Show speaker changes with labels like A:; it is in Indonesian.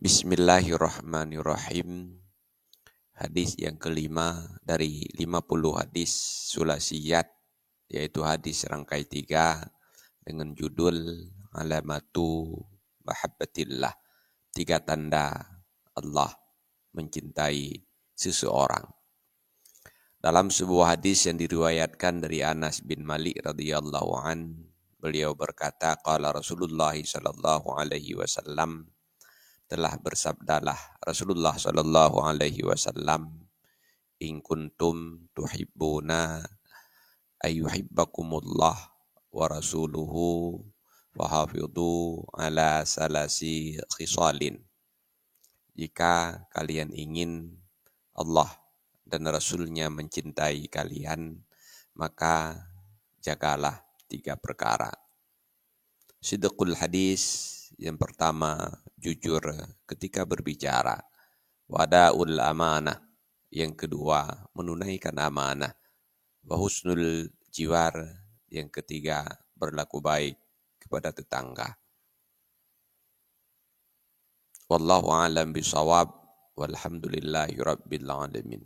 A: Bismillahirrahmanirrahim. Hadis yang kelima dari 50 hadis sulasiyat, yaitu hadis rangkai 3 dengan judul Alamatu Mahabbatillah, 3 tanda Allah mencintai seseorang. Dalam sebuah hadis yang diriwayatkan dari Anas bin Malik radhiyallahu an, beliau berkata, qala Rasulullah sallallahu alaihi wasallam, telah bersabdalah Rasulullah sallallahu alaihi wasallam, in kuntum tuhibbuna ayyuhibbakumullah wa rasuluhu fahafidhu ala salasi khisalin. Jika kalian ingin Allah dan Rasulnya mencintai kalian, maka jagalah 3 perkara. Sidqul hadis, yang pertama, jujur ketika berbicara. Wada'ul amanah, yang kedua, menunaikan amanah. Wa husnul jiwar, yang ketiga, berlaku baik kepada tetangga. Wallahu a'lam bishawab, walhamdulillahi rabbil alamin.